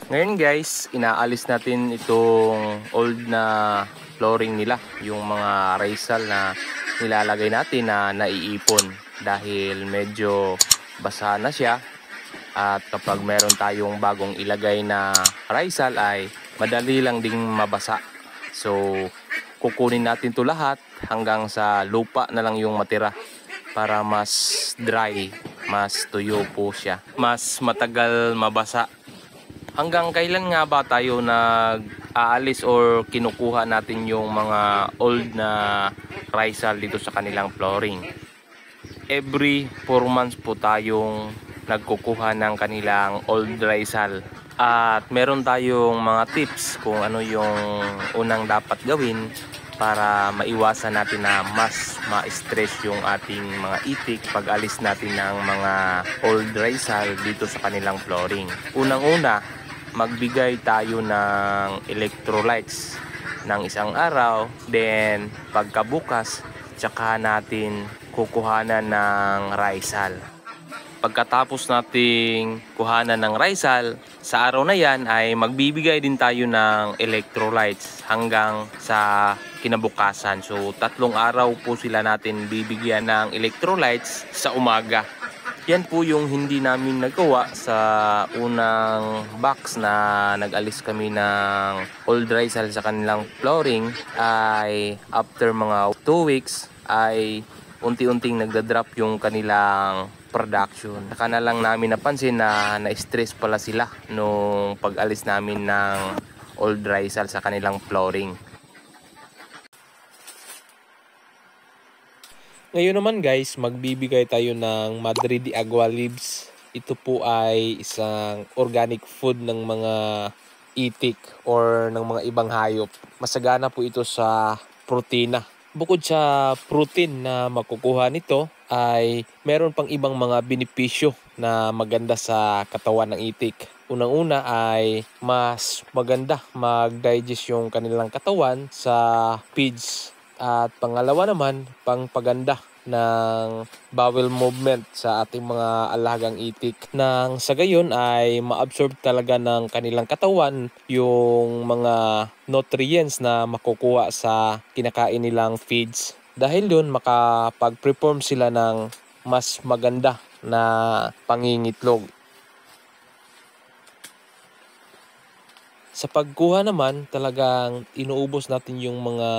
Ngayon guys, inaalis natin itong old na flooring nila, yung mga raisal na nilalagay natin na naiipon dahil medyo basa na siya. At kapag meron tayong bagong ilagay na raisal ay madali lang ding mabasa. So kukunin natin to lahat hanggang sa lupa na lang yung matira para mas dry, mas tuyo po siya, mas matagal mabasa. Hanggang kailan nga ba tayo nag-aalis or kinukuha natin yung mga old na raisal dito sa kanilang flooring? Every 4 months po tayong nagkukuha ng kanilang old raisal. At meron tayong mga tips kung ano yung unang dapat gawin para maiwasan natin na mas ma-stress yung ating mga itik pag alis natin ng mga old raisal dito sa kanilang flooring. Unang-una, magbigay tayo ng electrolytes ng isang araw, then pagkabukas tsaka natin kukuhanan ng raisal. Pagkatapos nating kuhanan ng raisal, sa araw na yan ay magbibigay din tayo ng electrolytes hanggang sa kinabukasan. So 3 araw po sila natin bibigyan ng electrolytes sa umaga. Yan po yung hindi namin nagawa sa unang box na nag-alis kami ng old raisal sa kanilang flooring. Ay after mga 2 weeks ay unti-unting nagda-drop yung kanilang production. Saka na lang namin napansin na na-stress pala sila nung pag-alis namin ng old raisal sa kanilang flooring. Ngayon naman guys, magbibigay tayo ng Madre de Agua leaves. Ito po ay isang organic food ng mga itik or ng mga ibang hayop. Masagana po ito sa protina. Bukod sa protein na makukuha nito, ay meron pang ibang mga benepisyo na maganda sa katawan ng itik. Unang-una ay mas maganda mag-digest yung kanilang katawan sa feeds. At pangalawa naman, pangpaganda ng bowel movement sa ating mga alagang itik. Nang sa gayon ay ma-absorb talaga ng kanilang katawan yung mga nutrients na makukuha sa kinakain nilang feeds. Dahil yun, makapag-perform sila ng mas maganda na pangingitlog. Sa pagkuha naman, talagang inuubos natin yung mga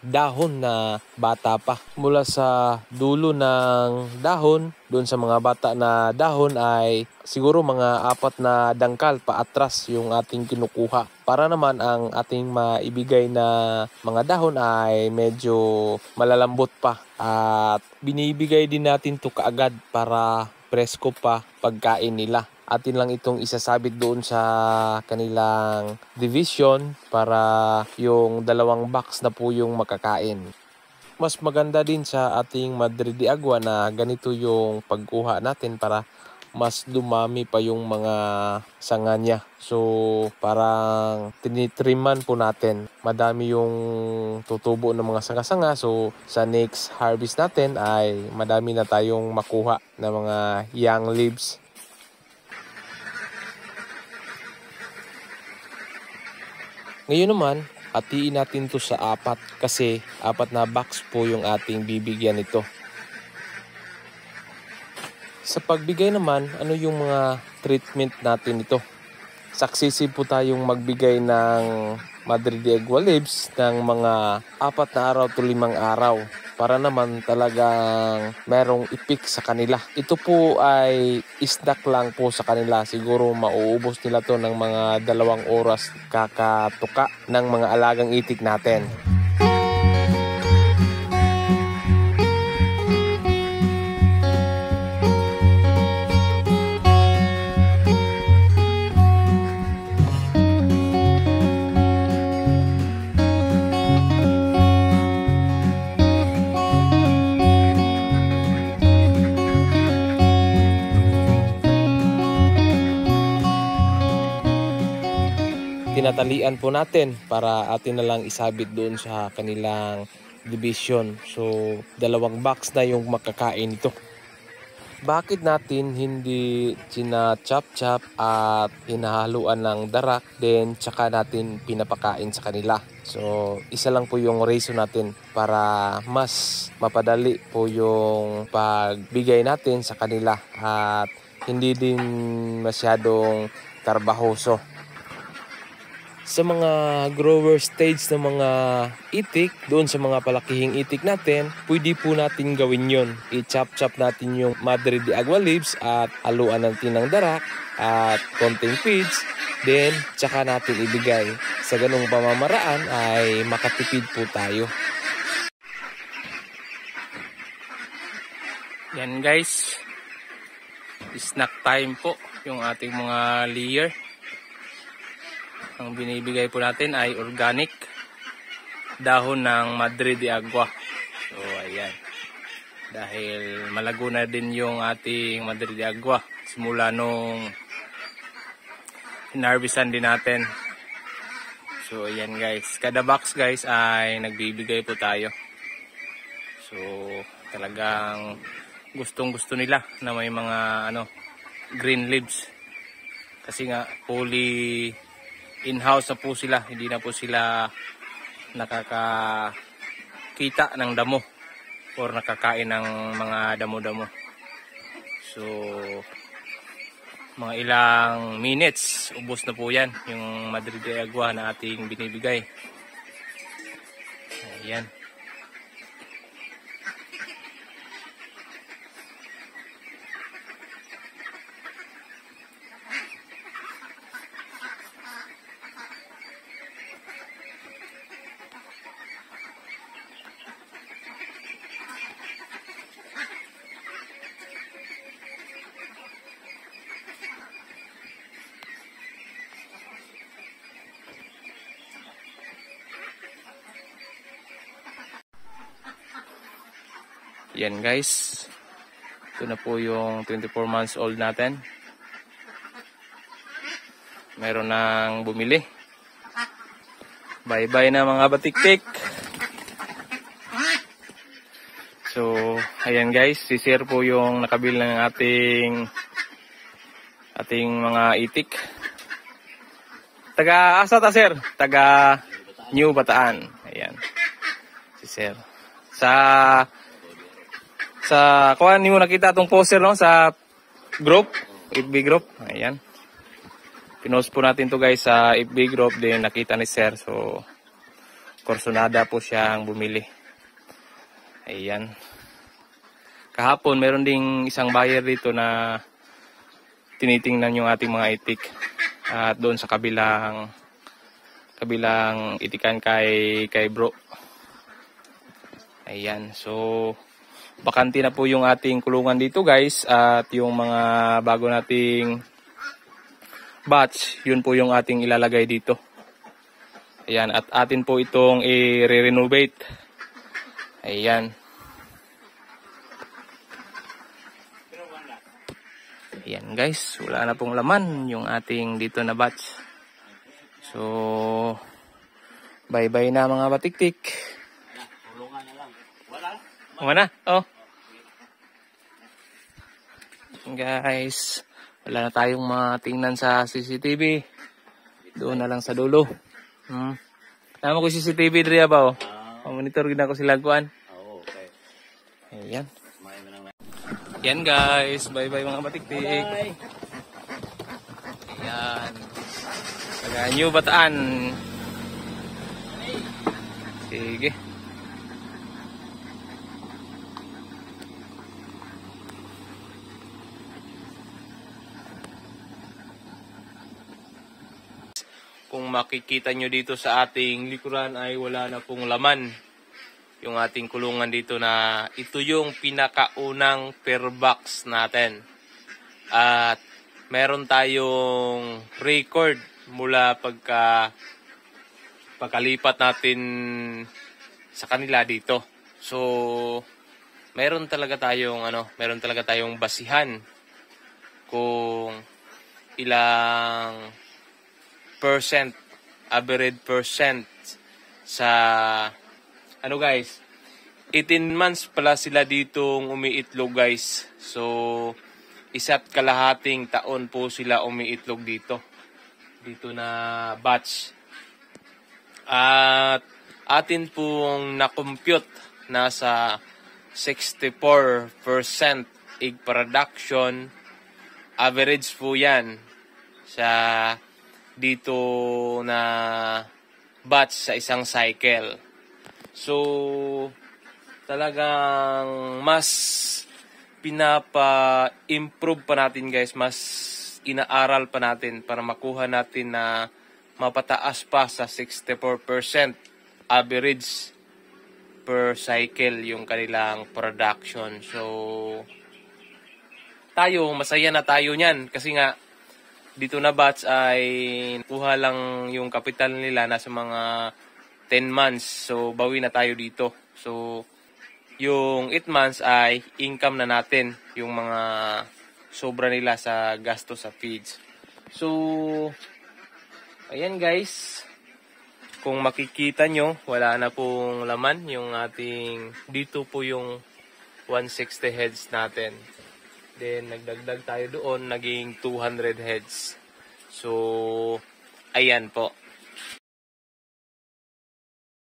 dahon na bata pa. Mula sa dulo ng dahon, doon sa mga bata na dahon ay siguro mga 4 na dangkal pa atras yung ating kinukuha. Para naman ang ating maibigay na mga dahon ay medyo malalambot pa. At binibigay din natin to kaagad para presko pa pagkain nila. Atin lang itong isasabit doon sa kanilang division para yung 2 box na po yung makakain. Mas maganda din sa ating Madre de Agua na ganito yung pagkuha natin para mas dumami pa yung mga sanga niya. So parang tinitriman po natin. Madami yung tutubo ng mga sanga-sanga. So sa next harvest natin ay madami na tayong makuha na mga young leaves. Ngayon naman, hatiin natin to sa 4 kasi 4 na box po yung ating bibigyan nito. Sa pagbigay naman, ano yung mga treatment natin ito? Successive po tayong magbigay ng Madre de Agua leaves ng mga 4 na araw to 5 araw para naman talagang merong ipik sa kanila. Ito po ay snack lang po sa kanila. Siguro mauubos nila to ng mga 2 oras kakatuka ng mga alagang itik natin. Tinatalian po natin para atin na lang isabit doon sa kanilang division. So 2 box na yung makakain ito. bakit natin hindi china-chop-chop at hinahaluan ng darak then tsaka natin pinapakain sa kanila. So isa lang po yung reason natin para mas mapadali po yung pagbigay natin sa kanila at hindi din masyadong tarbahoso. Sa mga grower stage ng mga itik, doon sa mga palakihing itik natin, pwede po natin gawin yon. I-chop-chop natin yung Madre de Agua leaves at haluan natin ng darak at konting feeds. Then, tsaka natin ibigay. Sa ganung pamamaraan ay makatipid po tayo. Yan guys, snack time po yung ating mga layer. Ang binibigay po natin ay organic dahon ng Madre de Agua. So ayan, dahil malago na din yung ating Madre de Agua simula nung hinarvestan din natin. So ayan guys, kada box guys ay nagbibigay po tayo. So talagang gustong gusto nila na may mga green leaves, kasi nga fully in-house na po sila, hindi na po sila nakakakita ng damo or nakakain ng mga damo-damo. So mga ilang minutes ubos na po yan yung Madre de Agua na ating binibigay. Ayan. Yan guys, ito na po yung 24 months old natin. Meron nang bumili. Bye bye na mga batik-tik. So ayan guys, si-share po yung nakabil ng ating mga itik. Taga asa ta sir? Taga New Bataan. Ayan, si sir. Sa kuan niyo nakita tong poster no sa group, FB group. Ayan. Pinost po natin to guys sa FB group, din nakita ni sir. So Corsonada po siyang bumili. Ayan. Kahapon meron ding isang buyer dito na tinitingnan yung ating mga itik. At doon sa kabilang itikan kay bro. Ayan. So bakante na po yung ating kulungan dito guys, at yung mga bago nating batch, yun po yung ating ilalagay dito. Ayan, at atin po itong i-renovate. Ayan. Ayan guys, wala na pong laman yung ating dito na batch. So bye bye na mga batik-tik. Mana? Oh. Guys, wala na tayong matingnan sa CCTV. Doon na lang sa dulo. Nama ko CCTV diri ba oh. Monitor gid ako sila kuan. Oo, okay. Ayan. Yan guys, bye bye mga batik-tik. Bye. Ayan. Taga New Bataan. Sige. Kung makikita nyo dito sa ating likuran ay wala na pong laman yung ating kulungan dito, na ito yung pinakaunang per box natin. At meron tayong record mula pagkalipat natin sa kanila dito. So meron talaga tayong basihan kung ilang average percent sa guys, 18 months pala sila ditong umiitlog guys. So, isa't kalahating taon po sila umiitlog dito. Dito na batch. At atin pong na-compute nasa 64% egg production. Average po yan sa dito na batch sa isang cycle. So, talagang mas pinapa-improve pa natin guys, mas inaaral pa natin para makuha natin na mapataas pa sa 64% average per cycle yung kanilang production. So, tayo, masaya na tayo niyan kasi nga dito na batch ay kuha lang yung kapital nila nasa mga 10 months. So, bawi na tayo dito. So, yung 8 months ay income na natin yung mga sobra nila sa gasto sa feeds. So, ayan guys. Kung makikita nyo, wala na pong laman yung ating, dito po yung 160 heads natin. Then, nagdagdag tayo doon, naging 200 heads. So, ayan po.